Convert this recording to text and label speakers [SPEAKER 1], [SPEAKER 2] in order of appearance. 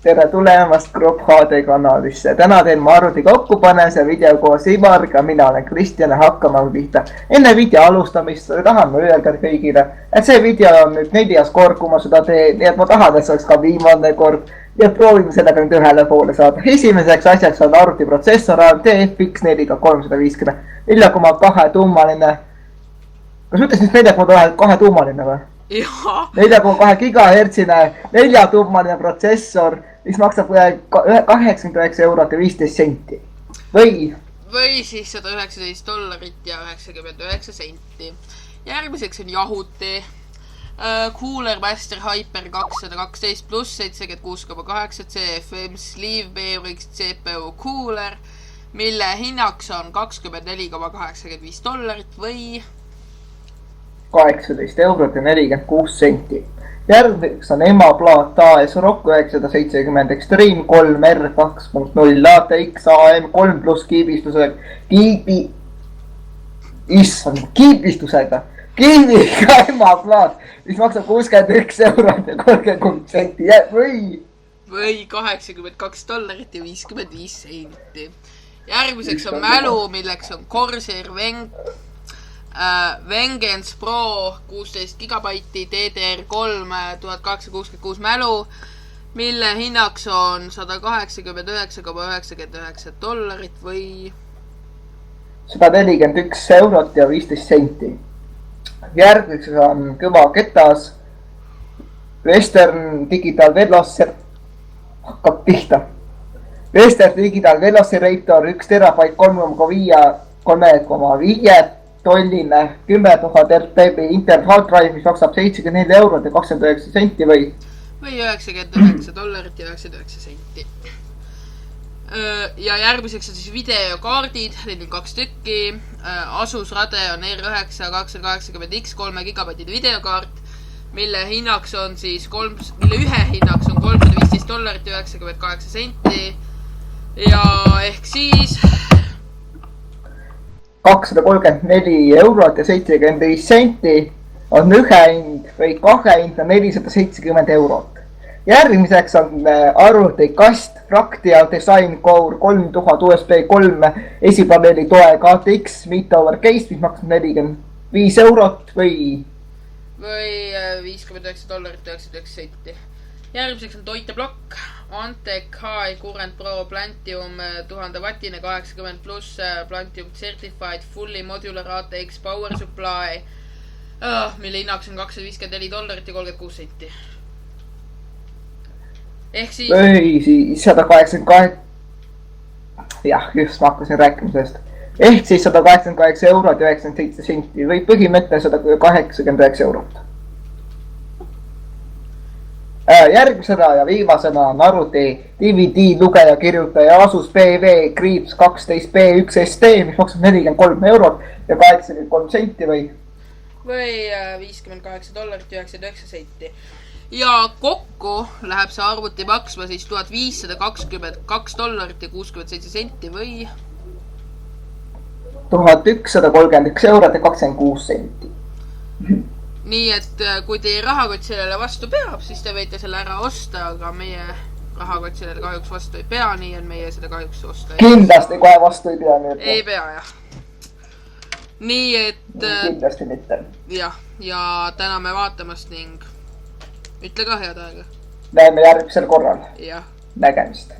[SPEAKER 1] tere tulemast Grupp HD kanalisse. Täna teen ma arvuti kokku, panen see video koos Ivarga, mina olen Kristjan ja hakkame pihta. Enne video alustamist tahan ma öelda kõigile, et see video on nüüd 4. kord, kui ma seda teen, nii et ma tahan, et see oleks ka viimane kord ja proovime sellega nüüd ühele poole saada. Esimeseks asjaks on arvuti protsessor TFX 4350, 4,2 tuumaline. Kas ütles nüüd 4,2 tuumaline või? 4,2 gigahertsine 4-tuumaline protsessor, mis maksab 89 eurot ja 15 senti. Või
[SPEAKER 2] siis $119 ja 99 senti. Järgmiseks on jahuti. Cooler Master Hyper 212 plus 76,8 CFM Sleeve BRX CPU Cooler, mille hinnaks on $24,85 või
[SPEAKER 1] 18 eurot ja 46 senti. Järgmiseks on EMA plaat AS ROG 970 Extreme 3R 2.0 ATX AM 3 plus kiibistusega, kiibistusega EMA plaat, mis maksab 61 eurot ja 33 senti
[SPEAKER 2] või $82 ja 55 senti. Järgmiseks on mälu, milleks on Corsair Vengeance Pro 16 gigabaiti DDR3 1866 mälu, mille hinnaks on $189,99 või
[SPEAKER 1] 141 eurot ja 15 senti. Järgmiseks on kõva ketas Western Digital Velocirator, hakkab pihta. Western Digital Velocirator 1 terabait 3,5 tolline 10,000 RTB Intel Hard Drive, mis maksab 74 eurot ja 29 senti või
[SPEAKER 2] $99 ja 99 senti. Ja järgmiseks on siis videokaardid, neid on 2 tükki. Asus Rade on R9 280X 3 gigabaitide videokaart, mille hinnaks on siis mille ühe hinnaks on $315 ja 98 senti. Ja ehk siis
[SPEAKER 1] 234 eurot ja 75 senti on ühe hind või kahe hind on 470 eurot. Järgmiseks on arvutikast Fractal Design Core 3000 USB 3 esipaneeli toega ATX Mid-Tower Case, mis maksab 45 eurot või
[SPEAKER 2] $59 ja 99 senti. Järgmiseks on toiteplokk Antec HI Current Pro Plantium 1000 wattine 80 plus Plantium Certified Fully Modular ATX Power Supply, mille hinnaks on $254 ja 36 senti. Ehk siis
[SPEAKER 1] või siis 188, jah, just ma hakkasin rääkima sellest. Ehk siis 188 eurot ja 97 senti või põhimõte 189 eurot. Järgmisena ja viimasena on arvuti DVD lugeja kirjutaja Asus BV-12B1 ST, mis maksab 43 eurot ja 83 senti või
[SPEAKER 2] $58 ja 99 senti. Ja kokku läheb see arvuti maksma siis $1522 ja 67 senti või
[SPEAKER 1] $1131 eurot ja 26 senti.
[SPEAKER 2] Nii et kui teie rahakott sellele vastu peab, siis te võite selle ära osta, aga meie rahakott sellele kahjuks vastu ei pea, nii on meie seda kahjuks osta.
[SPEAKER 1] Kindlasti kohe vastu ei pea.
[SPEAKER 2] Ei pea, jah. Nii et
[SPEAKER 1] kindlasti mitte.
[SPEAKER 2] Jah, ja täname vaatamast ning ütle ka head aega.
[SPEAKER 1] Näeme järgmisel korral.
[SPEAKER 2] Jah.
[SPEAKER 1] Nägemist.